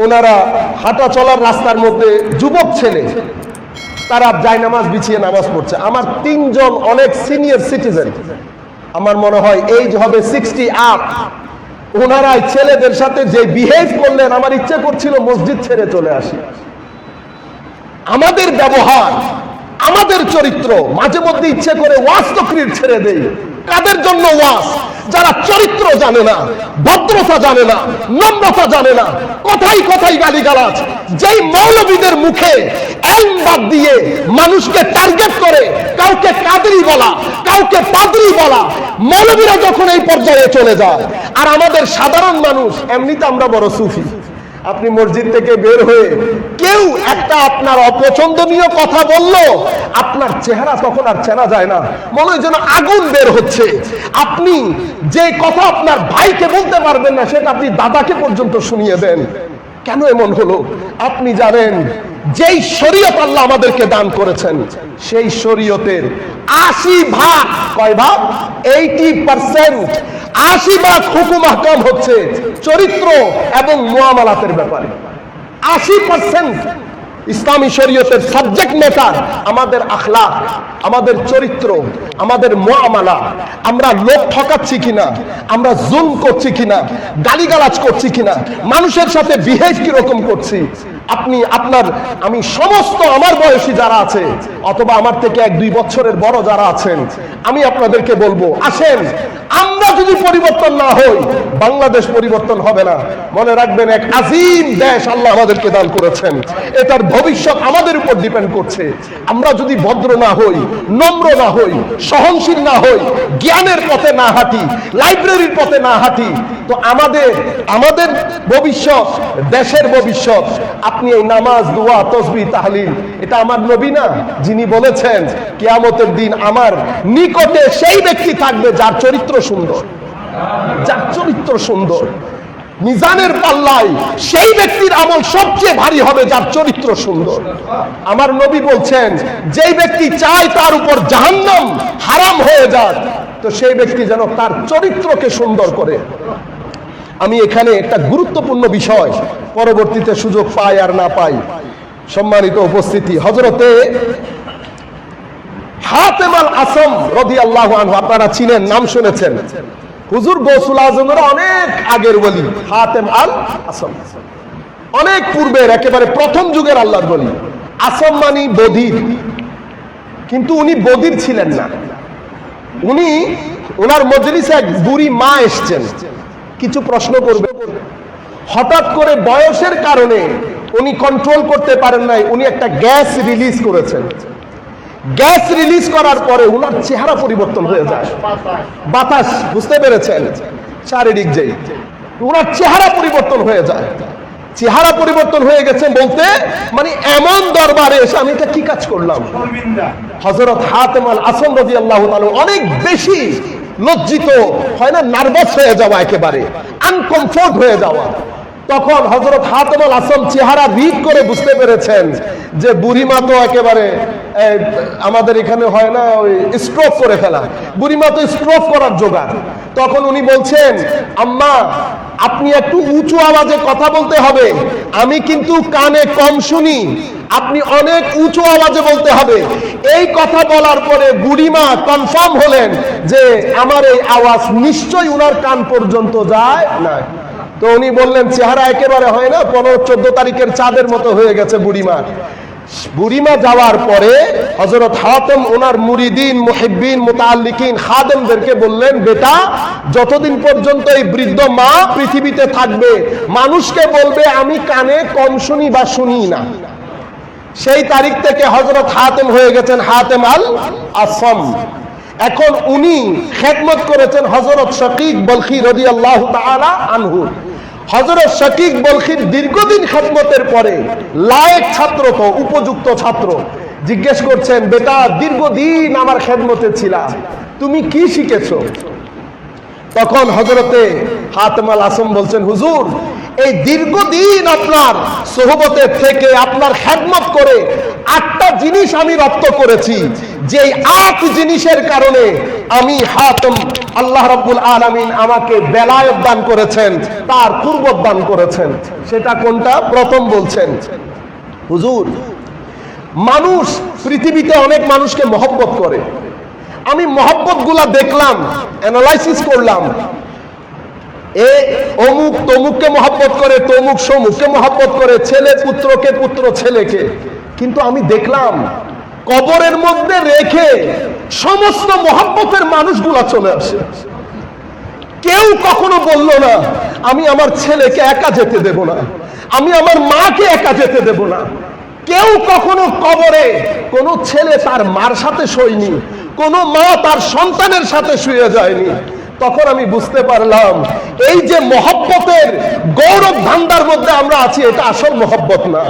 ওনারা হাঁটা চলার রাস্তার মধ্যে যুবক ছেলে, তারা জায়নামাজ বিছিয়ে নামাজ পড়ছে। আমার 3 জন অনেক সিনিয়র সিটিজেন, আমার মনে হয় এইজ হবে 60 আপ, ওনারা ছেলেদের সাথে যে বিহেভ করলেন, আমার ইচ্ছে করছিল মসজিদ ছেড়ে চলে আসি। আমাদের ব্যবহার, আমাদের চরিত্র মাঝে মধ্যে ইচ্ছে করে ওয়াজ তকরির ছেড়ে দেই। কাদের জন্য ওয়াজ? যারা চরিত্র জানে না, ভদ্রতা জানে না, নম্রতা জানে না, কথাই কথাই গালিগালাজ। যেই মৌলবীদের মুখে এলম বাদ দিয়ে মানুষকে টার্গেট করে কাউকে কাদরি বলা, কাউকে পাদরি বলা, মৌলবীরা যখন এই পর্যায়ে চলে যায়, আর আমাদের সাধারণ মানুষ এমনিতে আমরা বড় সুফি। আপনি মসজিদ থেকে বের হয়ে কেউ একটা আপনার অপছন্দনীয় কথা বলল, আপনার চেহারা তখন আর চেনা যায় না, মনে হয় যেন আগুন বের হচ্ছে। আপনি যে কথা আপনার ভাইকে বলতে পারবেন না, সেটা আপনি দাদাকে পর্যন্ত শুনিয়ে দেন। কেন এমন হলো? আপনি জানেন যেই শরীয়ত আল্লাহ আমাদেরকে দান করেছেন, সেই শরীয়তের 80 ভাগ, কয় ভাগ? 80%, 80 ভাগ হুকুম আহকাম হচ্ছে চরিত্র এবং মুআমালাতের ব্যাপারে। 80% ইসলামী শরীয়তের সাবজেক্ট ম্যাটার আমাদের আখলাক, আমাদের চরিত্র, আমাদের মুআমালা। আমরা লোক ঠকাচ্ছি কিনা, আমরা জুলম করছি কিনা, গালিগালাজ করছি কিনা, মানুষের সাথে বিহেভ কিরকম করছি। আপনি আপনার আমি সমস্ত আমার বয়সী যারা আছে অথবা আমার থেকে 1-2 বছরের বড় যারা আছেন, আমি আপনাদেরকে বলবো, আসেন আমরা যদি পরিবর্তন না হই, বাংলাদেশ পরিবর্তন হবে না। মনে রাখবেন, এক আজিম দেশ আল্লাহ আমাদেরকে দান করেছেন, এটার ভবিষ্যৎ আমাদের উপর ডিপেন্ড করছে। আমরা যদি ভদ্র না হই, নম্র না হই, সহনশীল না হই, জ্ঞানের পথে না হাঁটি, লাইব্রেরির পথে না হাঁটি, তো আমাদের ভবিষ্যৎ, দেশের ভবিষ্যৎ। আপনি এই নামাজ, দোয়া, তাসবিহ, তাহলিল, এটা আমার নবী না যিনি বলেছেন কিয়ামতের দিন আমার নিকটে সেই ব্যক্তি থাকবে যার চরিত্র সুন্দর, যার চরিত্র সুন্দর। মিজানের পাল্লায় সেই ব্যক্তির আমল সবচেয়ে ভারী হবে যার চরিত্র সুন্দর। আমার নবী বলছেন, যেই ব্যক্তি চায় তার উপর জাহান্নাম হারাম হয়ে যাক, তো সেই ব্যক্তি যেন তার চরিত্রকে সুন্দর করে। আমি এখানে একটা গুরুত্বপূর্ণ বিষয়, পরবর্তীতে সুযোগ পাই আর না পাই, সম্মানিত উপস্থিতি, হযরতে হাতেম আল আসম রাদিয়াল্লাহু আনহু, আপনারা চিনেন, নাম শুনেছেন। হুজুর গৌসুল আজমের অনেক আগের ওলি হাতেম আল আসম, অনেক পূর্বের, একেবারে প্রথম যুগের আল্লাহর ওলি। আসম মানি বধির, কিন্তু উনি বধির ছিলেন না। ওনার মজলিসে এক বুড়ি মা এসছেন, কিছু প্রশ্ন করবে। হঠাৎ করে বয়সের কারণে উনি কন্ট্রোল করতে পারেন নাই, উনি একটা গ্যাস রিলিজ করেছেন। গ্যাস রিলিজ করার পরে উনার চেহারা পরিবর্তন হয়ে যায়, বাতাস, বুঝতে পেরেছেন, শারীরিক যেই উনার চেহারা পরিবর্তন হয়ে যায়। চেহারা পরিবর্তন হয়ে গেছে বলতে মানে এমন দরবারে এসে আমি এটা কি কাজ করলাম। হযরত হাতেম আল আসম রাদিয়াল্লাহু তাআলা অনেক বেশি লজ্জিত হয় না, নার্ভাস হয়ে যাওয়া, একেবারে আনকমফোর্ট হয়ে যাওয়া। তখন হযরত হাতেম আল আসম চেহারা রিড করে বুঝতে পেরেছেন যে বুড়িমা তো একেবারে আমাদের এখানে হয় না ওই স্ট্রোক করে ফেলা, বুড়িমা তো স্ট্রোক করার জোগাড়। তখন উনি বলছেন, আম্মা আপনি একটু উঁচু আওয়াজে কথা বলতে হবে, আমি কিন্তু কানে কম শুনি, আপনি অনেক উঁচু আওয়াজে বলতে হবে। এই কথা বলার পরে বুড়িমা কনফার্ম হলেন যে আমার এই আওয়াজ নিশ্চয়ই উনার কান পর্যন্ত যায় না। তো উনি বললেন, চেহারা একেবারে হয় না 15-14 তারিখের চাঁদের মতো হয়ে গেছে বুড়িমা। বুড়িমা যাওয়ার পরে হযরত হাতেম ওনার মুরিদিন, মুহিব্বিন, মুতাআল্লিকিন, খাদেমদেরকে বললেন, বেটা যতদিন পর্যন্ত এই বৃদ্ধ মা পৃথিবীতে থাকবে, মানুষকে বলবে আমি কানে কম শুনি বা শুনি না। সেই তারিখ থেকে হযরত হাতেম হয়ে গেছেন হাতেম আল আসম। এখন উনি খেদমত করেছেন হযরত শাকিক বলখি রাদিয়াল্লাহু তাআলা আনহু। হযরত শাকিক বলখির দীর্ঘদিন খেদমতের পরে লায়েক ছাত্র, তো উপযুক্ত ছাত্র, জিজ্ঞেস করছেন, বেটা দীর্ঘদিন আমার খেদমতে ছিলা, তুমি কি শিখেছো? তখন হযরতে হাতেম আল আসম বলছেন, হুজুর এই দীর্ঘদিন আপনার সোহবতে থেকে, আপনার খেদমত করে 8টা জিনিস আমি রপ্ত করেছি, যে 8 জিনিসের কারণে আমি হাতেম আল্লাহ রাব্বুল আলামিন আমাকে বেলায়েত দান করেছেন, তার কুরবত দান করেছেন। সেটা কোনটা? প্রথম বলছেন, হুজুর মানুষ পৃথিবীতে অনেক মানুষকে মহব্বত করে, আমি মহব্বত গুলা দেখলাম, অ্যানালাইসিস করলাম, অমুক তমুককে মহব্বত করে, তমুক সমুককে মহব্বত করে, ছেলে পুত্রকে, পুত্র ছেলেকে। কিন্তু আমি দেখলাম কবরের মধ্যে রেখে সমস্ত মহব্বতের মানুষগুলা চলে আসে। কেউ কখনো বলল না আমি আমার ছেলেকে একা যেতে দেব না, আমি আমার মাকে একা যেতে দেব না। কেউ কখনো কবরে কোন ছেলে তার মার সাথে শোয়নি, কোন মা তার সন্তানের সাথে শুয়ে যায়নি। তখন আমি বুঝতে পারলাম এই যে মহব্বতের গৌরব ধান্দার মধ্যে আমরা আছি, এটা আসল মহব্বত না।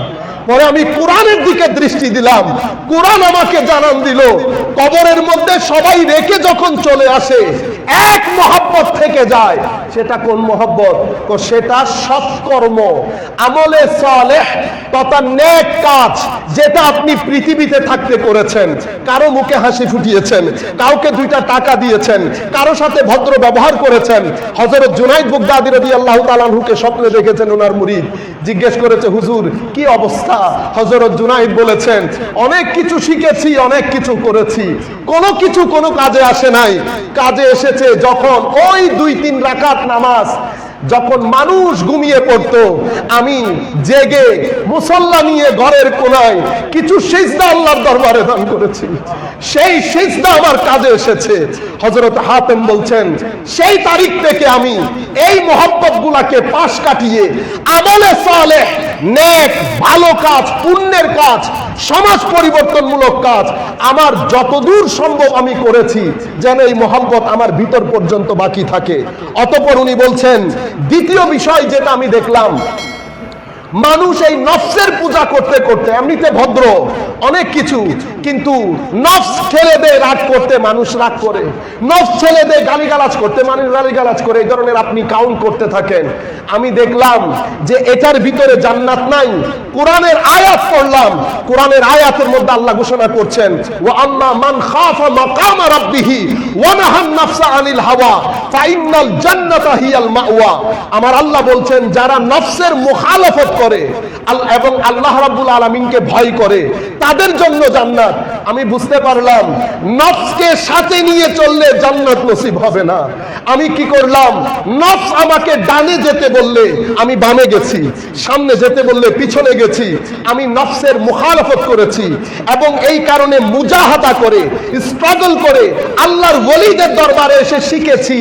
পরে আমি কোরআনের দিকে দৃষ্টি দিলাম, কোরআন আমাকে জানান দিল কবরের মধ্যে সবাই রেখে যখন চলে আসে এক মহব্বত থেকে যায়। সেটা কোন মহব্বত? সেটা সৎকর্ম, আমলে সালেহ তথা নেক কাজ, যেটা আপনি পৃথিবীতে থাকতে করেছেন। কারো মুখে হাসি ফুটিয়েছেন, কাউকে 2টা টাকা দিয়েছেন, কারো সাথে ভদ্র ব্যবহার করেছেন। হযরত জুনাইদ বাগদাদী রাদিয়াল্লাহু তাআলা আনহুকে স্বপ্নে দেখেছেন ওনার মুরিদ, জিজ্ঞেস করেছে হুজুর কি অবস্থা? হযরত জুনাইদ বলেছেন অনেক কিছু শিখেছি, অনেক কিছু করেছি, কোনো কিছু কোনো কাজে আসে নাই। কাজে এসেছে যখন ওই 2-3 রাকাত নামাজ যখন মানুষ ঘুমিয়ে পড়তো, আমি জেগে মুসল্লা নিয়ে ঘরের কোনায় কিছু সিজদা আল্লাহর দরবারে দান করেছি। সেই সিজদা আমার কাজে এসেছে। হযরত হাতেম বলছেন সেই তারিখ থেকে আমি এই মহব্বত গুলাকে পাশ কাটিয়ে আমলে সালেহ, নেক ভালো কাজ, পুণ্যের কাজ, সমাজ পরিবর্তনমূলক কাজ আমার যতদূর সম্ভব আমি করেছি, যেন এই মহব্বত আমার ভিতর পর্যন্ত বাকি থাকে। অতঃপর উনি বলছেন দ্বিতীয় বিষয় যেটা আমি দেখলাম, মানুষ এই নফসের পূজা করতে করতে, এমনিতে ভদ্র অনেক কিছু, কিন্তু নফস ছেড়ে দেয় রাগ করতে, মানুষ রাগ করে। নফস ছেড়ে দেয় গালিগালাজ করতে, মানুষ গালিগালাজ করে। এই ধরনের আপনি কাউন্ট করতে থাকেন। আমি দেখলাম যে এটার ভিতরে জান্নাত নাই। কোরআনের আয়াত পড়লাম, কোরআনের আয়াতের মধ্যে আল্লাহ ঘোষণা করছেন ওয়া আম্মা মান খাফা মাকামা রাব্বিহি ওয়া নাহান নাফসা আনিল হাওয়া ফাইন্নাল জান্নাতা হিয়াল মাওয়া। আমার আল্লাহ বলছেন যারা নফসের মুখালাফত করে এবং আল্লাহ রাব্বুল আলামিনকে ভয় করে তাদের জন্য জান্নাত। আমি বুঝতে পারলাম নফসকে সাথে নিয়ে চললে জান্নাত নসিব হবে না। আমি কি করলাম, নফস আমাকে ডানে যেতে বললে আমি বামে গেছি, সামনে যেতে বললে পিছনে গেছি। আমি নফসের মুখালাফত করেছি এবং এই কারণে মুজাহাদা করে, স্ট্রাগল করে আল্লাহর ওলিদের দরবারে এসে শিখেছি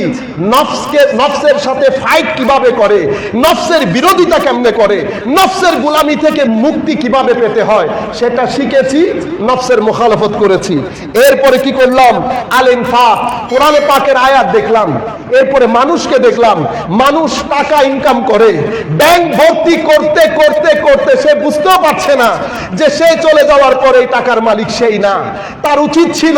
নফসের সাথে ফাইট কিভাবে করে, নফসের বিরোধিতা কেমনে করে, নফসের গোলামি থেকে মুক্তি কিভাবে পেতে হয় সেটা শিখেছি, নফসের মুখালাফত করেছি। এরপরে কি করলাম, আল ইনফাক, কোরআনে পাকের আয়াত দেখলাম। এরপরে মানুষকে দেখলাম, মানুষ টাকা ইনকাম করে, ব্যাংক ভর্তি করতে করতে করতে সে বুঝতেও পারছে না যে সে চলে যাওয়ার পরে এই টাকার মালিক সেই না। তার উচিত ছিল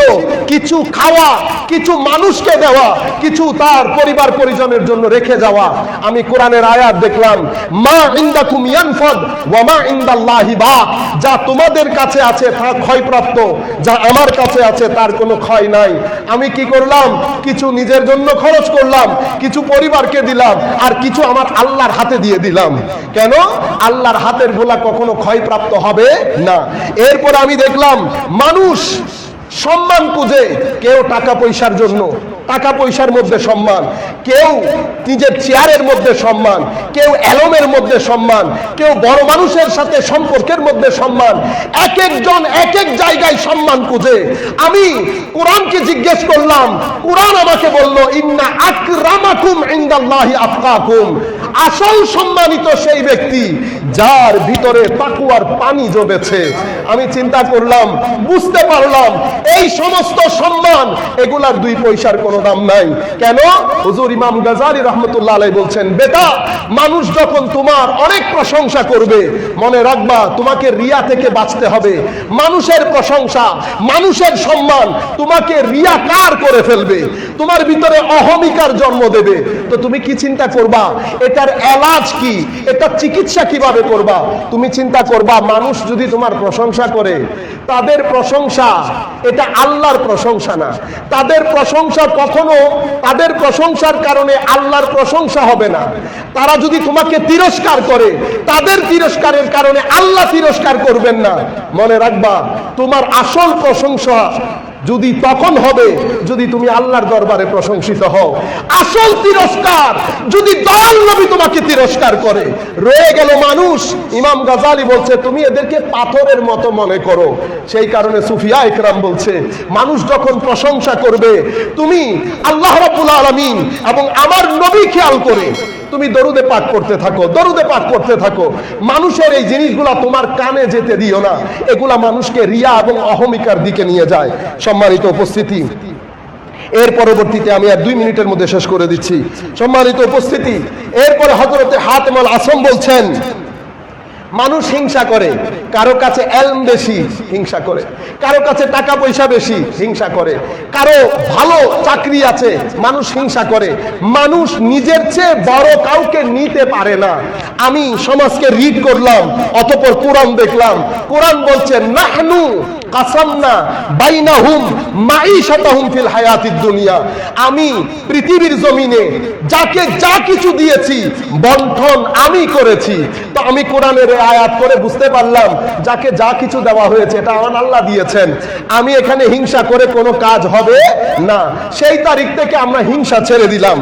কিছু খাওয়া, কিছু মানুষকে দেওয়া, কিছু তার পরিবার পরিজনের জন্য রেখে যাওয়া। আমি কোরআনের আয়াত দেখলাম, মা ইনদাকুম ইয়ানফাদ ওয়া মা ইনদাল্লাহি বাক, যা তোমাদের কাছে আছে তা ক্ষয়প্রাপ্ত, যা আমার কাছে আছে তার কোনো ক্ষয় নাই। আমি কি করলাম, কিছু নিজের জন্য খরচ করলাম, কিছু পরিবারকে দিলাম, আর কিছু আমার আল্লাহর হাতে দিয়ে দিলাম। কেন? আল্লাহর হাতের গোলা কখনো ক্ষয়প্রাপ্ত হবে না। এরপর আমি দেখলাম মানুষ সম্মান খুঁজে, কেউ টাকা পয়সার জন্য, টাকা পয়সার মধ্যে সম্মান, কেউ নিজের চেয়ারের মধ্যে সম্মান, কেউ এলমের মধ্যে সম্মান, কেউ বড় মানুষের সাথে সম্পর্কের মধ্যে সম্মান। এক একজন এক এক জায়গায় সম্মান খুঁজে। আমি কোরআনকে জিজ্ঞেস করলাম, কোরআন আমাকে বলল ইন্না আকরামাকুম ইনদাল্লাহি আতকাকুম, আসল সম্মানিত সেই ব্যক্তি যার ভিতরে তাকওয়ার পানি জমেছে। আমি চিন্তা করলাম, বুঝতে পারলাম এই সমস্ত সম্মান এগুলার 2 পয়সার কোনো দাম নাই। কেন? হুজুর ইমাম গাজালি রাহমাতুল্লাহ আলাইহি বলছেন, বেটা মানুষ যখন তোমার অনেক প্রশংসা করবে, মনে রাখবা তোমাকে রিয়া থেকে বাঁচতে হবে। মানুষের প্রশংসা, মানুষের সম্মান তোমাকে রিয়াকার করে ফেলবে, তোমার ভিতরে অহমিকার জন্ম দেবে। তো তুমি কি চিন্তা করবা, এটার এলাজ কি, এটা চিকিৎসা কিভাবে করবা? তুমি চিন্তা করবা মানুষ যদি তোমার প্রশংসা করে, তাদের প্রশংসা এটা আল্লাহর প্রশংসা না। তাদের প্রশংসা কখনো, তাদের প্রশংসার কারণে আল্লাহর প্রশংসা হবে না। তারা যদি তোমাকে তিরস্কার করে, তাদের তিরস্কারের কারণে আল্লাহ তিরস্কার করবেন না। মনে রাখবা তোমার আসল প্রশংসা যদি তখন হবে যদি তুমি আল্লাহর দরবারে প্রশংসিত হও। আসল তিরস্কার যদি দয়াল নবী তোমাকে তিরস্কার করে। রয়ে গেল মানুষ। ইমাম গাজালি বলছে তুমি এদেরকে পাথরের মতো মনে করো। সেই কারণে সুফিয়া ইকরাম বলছে মানুষ যখন প্রশংসা করবে তুমি আল্লাহ রাব্বুল আলামিন এবং আমার নবী খেয়াল করে তুমি দরুদে পাক করতে থাকো, দরুদে পাক করতে থাকো। মানুষের এই জিনিসগুলা তোমার কানে যেতে দিও না, এগুলা মানুষকে রিয়া এবং অহমিকার দিকে নিয়ে যায়। সম্মানিত উপস্থিতি, এর পরবর্তীতে আমি আর 2 মিনিটের মধ্যে শেষ করে দিচ্ছি। সম্মানিত উপস্থিতি, এরপরে হযরতে হাতেম আল আসম বলছেন মানুষ হিংসা করে, কারো কাছে এলম বেশি হিংসা করে, কারো কাছে টাকা পয়সা বেশি হিংসা করে, কারো ভালো চাকরি আছে মানুষ হিংসা করে। মানুষ নিজের চেয়ে বড় কাউকে নিতে পারে না। আমি সমাজকে রিড করলাম, অতঃপর কোরআন দেখলাম। কোরআন বলছে নাহনু কাসামনা বাইনাহুম মাঈশাতাহুম ফিল হায়াতিদ দুনিয়া। আমি পৃথিবীর জমিনে যাকে যা কিছু দিয়েছি বন্টন আমি করেছি। তো আমি কোরআনের আয়াত করে বুঝতে পারলাম যাকে যা কিছু দেওয়া হয়েছে এটা আমার আল্লাহ দিয়েছেন। আমি এখানে হিংসা করে কোনো কাজ হবে না। সেই তারিখ থেকে আমরা হিংসা ছেড়ে দিলাম।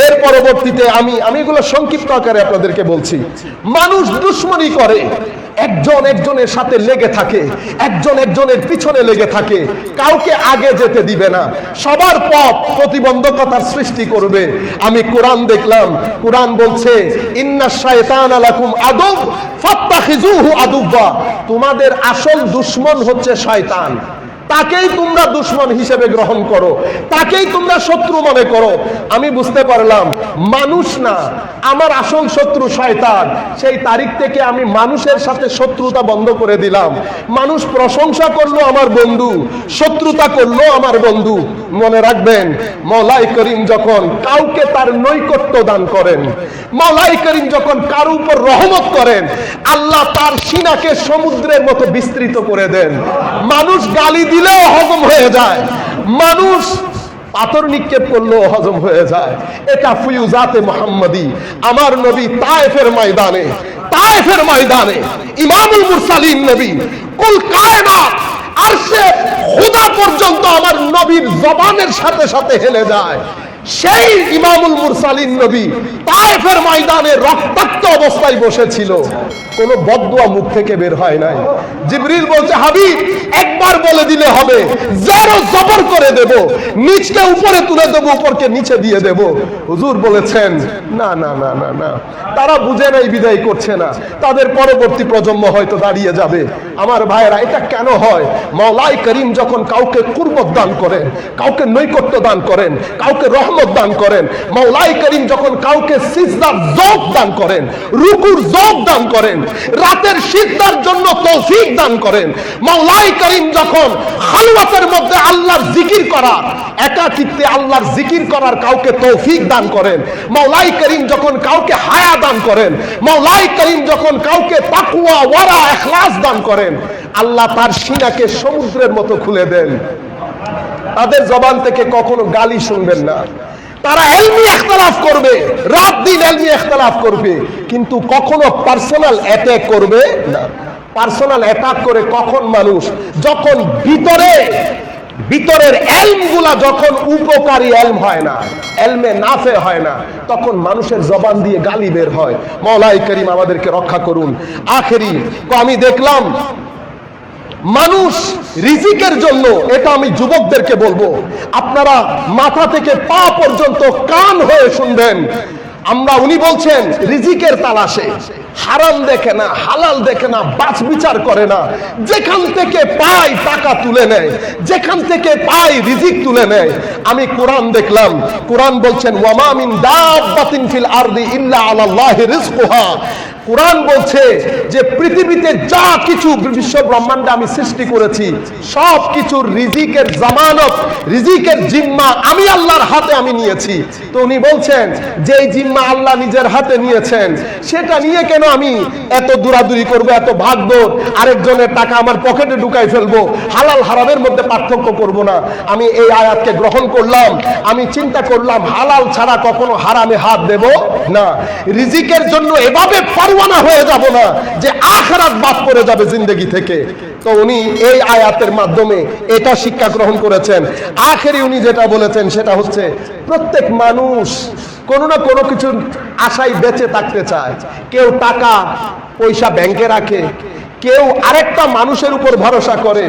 এর পরবর্তীতে আমি এগুলো সংক্ষিপ্ত আকারে আপনাদেরকে বলছি। মানুষ দুশ্মনী করে, একজন একজনের সাথে লেগে থাকে, একজন একজনের পিছনে লেগে থাকে, কাউকে আগে যেতে দিবে না, সবার পথ প্রতিবন্ধকতার সৃষ্টি করবে। আমি কোরআন দেখলাম, কোরআন বলছে ইন্নাশ শায়তানা লাকুম আদুব ফাত্তাখিযুহু আদুব্বা। তোমাদের আসল দুশমন হচ্ছে শয়তান, তাকেই তোমরা দুশমন হিসেবে গ্রহণ করো, তাকেই তোমরা শত্রু মনে করো। আমি বুঝতে পারলাম মানুষ না, আমার আসল শত্রু শয়তান। সেই তারিখ থেকে আমি মানুষের সাথে শত্রুতা বন্ধ করে দিলাম। মানুষ প্রশংসা করলো আমার বন্ধু, শত্রুতা করলো আমার বন্ধু। মনে রাখবেন মওলাই করিম যখন কাউকে তার নৈকট্য দান করেন, মওলাই করিম যখন কারো উপর রহমত করেন, আল্লাহ তার সিনাকে সমুদ্রের মতো বিস্তৃত করে দেন। মানুষ গালি দিলেও হজম হয়ে যায়, মানুষ পাথর নিক্ষেপ করলেও হজম হয়ে যায়। এটা ফুয়ুজাতে মুহাম্মাদি। আমার নবী তায়েফের ময়দানে ইমামুল মুরসালিন নবী, কুল কায়নাত আরশে খোদা পর্যন্ত আমার নবীর জবানের সাথে সাথে হেলে যায়। সেই ইমামুল মুরসালিন নবী তায়েফের ময়দানে রক্তাক্ত অবস্থায় বসেছিল, কোন বদদুয়া মুখ থেকে বের হয় নাই। জিবরিল বলছে হাবিব একবার বলে দিলে হবে, জেরো জবর করে দেব, নিচকে উপরে তুলে দেব, উপরকে নিচে দিয়ে দেব। হুজুর বলেছেন না না না না না, তারা বুঝে নাই বিদায় করছে না, তাদের পরবর্তী প্রজন্ম হয়তো দাঁড়িয়ে যাবে। আমার ভাইয়েরা, এটা কেন হয়? মওলাই করিম যখন কাউকে কুরবত দান করেন, কাউকে নৈকট্য দান করেন, কাউকে রহমত দান করেন, মওলাই করিম যখন কাউকে সিজদার যৌক দান করেন, রুকুর যৌক দান করেন, রাতের সিজদার জন্য তৌফিক দান করেন, মওলাই করিম যখন খালওয়াতের মধ্যে আল্লাহর জিকির করা, একাকিত্বে আল্লাহর জিকির করার কাউকে তৌফিক দান করেন, মওলাই করিম যখন কাউকে হায়া দান করেন, মওলাই করিম যখন কাউকে তাকওয়া ওয়ারা ইখলাস দান করেন, আল্লাহ তার সিনাকে সমুদ্রের মতো খুলে দেন। তাদের জবান থেকে কখনো গালি শুনবেন না। তারা ইলমি ইখতিলাফ করবে, রাত দিন ইলমি ইখতিলাফ করবে, কিন্তু কখনো পার্সোনাল অ্যাটাক করবে না। পার্সোনাল অ্যাটাক করে কখন মানুষ যখন ভিতরের এলমগুলা যখন উপকারী এলম হয় না, এলমে নাফে হয় না, তখন মানুষের জবান দিয়ে গালি বের হয়। মওলাই করিম আমাদেরকে রক্ষা করুন। আখেরি আমি দেখলাম মানুষ রিজিকের জন্য, এটা আমি যুবকদেরকে বলবো, আপনারা মাথা থেকে পা পর্যন্ত কান হয়ে শুনবেন। উনি বলছেন রিজিকের তালাশে, হারাম দেখে না, হালাল দেখে না, বাছ বিচার করে না, যেখান থেকে পায় টাকা তুলে নেয়, যেখান থেকে পায় রিজিক তুলে নেয়। আমি কোরআন দেখলাম, কোরআন বলছেন ওয়ামা মিন দাব্বাতিন ফিল আরদি ইল্লা আলাল্লাহি রিজকুহা। কোরআন বলছে যে পৃথিবীতে যা কিছু বিশ্ব ব্রহ্মাণ্ডে আমি সৃষ্টি করেছি সব কিছুর রিজিকের জামানত, রিজিকের জিম্মা আমি আল্লাহর হাতে আমি নিয়েছি। তো উনি বলছেন যে এই জিম্মা আল্লাহ নিজের হাতে নিয়েছেন, সেটা নিয়ে কেন আমি এত দূরাদূরি করবো, এত ভাগদৌড়, আরেকজনের টাকা আমার পকেটে ঢুকাই ফেলবো, হালাল হারামের মধ্যে পার্থক্য করব না। আমি এই আয়াতকে গ্রহণ করলাম, আমি চিন্তা করলাম হালাল ছাড়া কখনো হারামে হাত দেব না। রিজিকের জন্য এভাবে পারওয়ানা হয়ে যাব না যে আখিরাত বাদ পড়ে যাবে জিন্দেগি থেকে। তো উনি এই আয়াতের মাধ্যমে এটা শিক্ষা গ্রহণ করেছেন। আখেরি উনি যেটা বলেছেন সেটা হচ্ছে প্রত্যেক মানুষ কোনো না কোনো কিছু আশায় বেঁচে থাকতে চায়। কেউ টাকা পয়সা ব্যাংকে রাখে, কেউ আরেকটা মানুষের উপর ভরসা করে।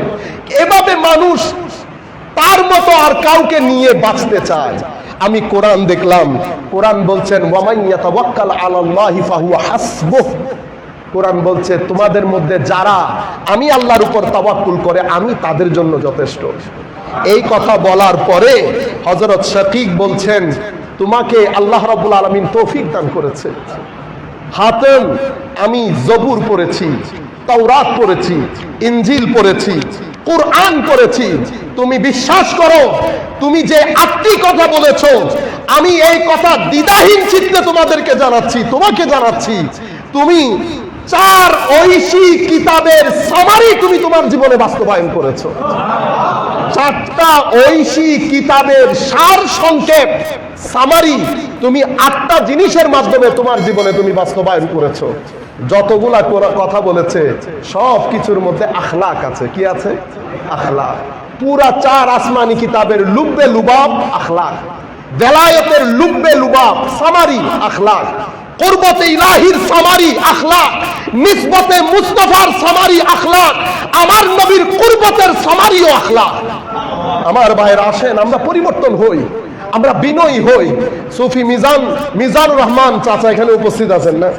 এভাবে মানুষ তার মতো আর কাউকে নিয়ে বাঁচতে চায়। আমি কোরআন দেখলাম, কোরআন বলছেন ওয়ামান ইয়াতাওয়াক্কাল আলাল্লাহি ফাহুয়া হাসবুহ। কোরআন বলছে তোমাদের মধ্যে যারা আমি আল্লাহর উপর তাওয়াক্কুল করে আমি তাদের জন্য যথেষ্ট। এই কথা বলার পরে হযরত শাকিক বলছেন তোমাকে আল্লাহ রাব্বুল আলামিন তৌফিক দান করেছে। হাতেম আমি জবুর পড়েছি, তাওরাত পড়েছি, ইনজিল পড়েছি, কুরআন পড়েছি। তুমি বিশ্বাস করো, তুমি যে আটটি কথা বলেছো আমি এই কথা দ্বিধাহীন চিত্তে তোমাদেরকে জানাচ্ছি, তোমাকে জানাচ্ছি। তুমি 4 ঐশী কিতাবের সামারি তুমি তোমার জীবনে বাস্তবায়ন করেছো। 4টা ঐশী কিতাবের সার সংক্ষেপ সামারি তুমি 8টা জিনিসের মাধ্যমে তোমার জীবনে তুমি বাস্তবায়ন করেছো। যতগুলা কথা বলেছে সব কিছুর মধ্যে আখলাক আছে। কি আছে? আখলাক। পুরা 4 আসমানি কিতাবের লুব্বে লুবাব আখলাক, বেলায়েতের লুব্বে লুবাব সামারি আখলাক, কুরবতে ইলাহির সামারি আখলাক, নিসবতে মুস্তাফার সামারি আখলাক, আমার নবীর কুরবতের সামারিও আখলাক। আমার ভাইয়েরা আসেন আমরা পরিবর্তন হই, আমরা বিনয়ী হই। সুফি মিজানুর রহমান চাচা এখানে উপস্থিত আছেন না?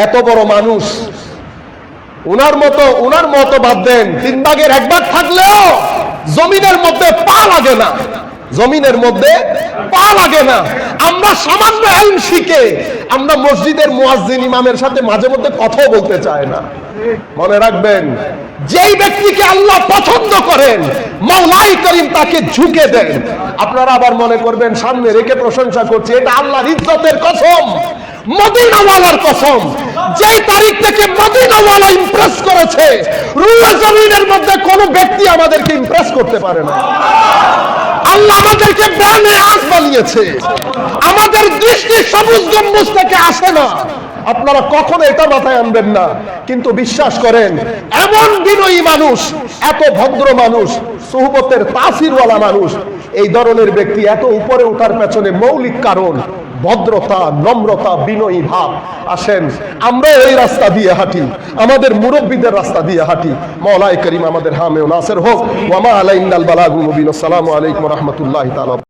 এত বড় মানুষ, উনার মতো বাদ দেন, 3 ভাগের 1 ভাগ থাকলেও জমিনের মধ্যে পা লাগে না, জমিনের মধ্যে পা লাগে না। আমরা সামান্য ইলম শিখে আমরা মসজিদের মুয়াজ্জিন ইমামের সাথে মাঝে মধ্যে কথা বলতে চাই না। মনে রাখবেন, যেই ব্যক্তিকে আল্লাহ পছন্দ করেন মাওলাই করিম তাকে ঝুঁকে দেন। আপনারা আবার মনে করবেন সামনে রেখে প্রশংসা করছি, এটা আল্লাহর ইজ্জতের কসম, মদিনাওয়ালার কসম। যেই তারিখ থেকে মদিনাওয়ালা ইমপ্রেস করেছে রুয়ে জমিনের মধ্যে কোনো ব্যক্তি আমাদেরকে ইমপ্রেস করতে পারে না। আল্লাহ আমাদেরকে ব্রানে আজ বানিয়েছে, আমাদের দৃষ্টি সবুজ গম্বুজ থেকে আসে না। আপনারা কখনো এটা মাথায় আনবেন না। কিন্তু বিশ্বাস করেন, এমন বিনয়ী মানুষ, এত ভদ্র মানুষ, সুহবতের তাসিরওয়ালা মানুষ, এই ধরনের ব্যক্তি এত উপরে ওঠার পেছনে মৌলিক কারণ ভদ্রতা, নম্রতা, বিনয়ী ভাব। আসেন আমরা এই রাস্তা দিয়ে হাঁটি, আমাদের মুরব্বীদের রাস্তা দিয়ে হাঁটি। মাওলাই করিম আমাদের হামে ও নাসির হোক। ওয়া মা আলাইনাল বালাগুল মুবিন। আসসালামু আলাইকুম ওয়া রাহমাতুল্লাহি তাআলা।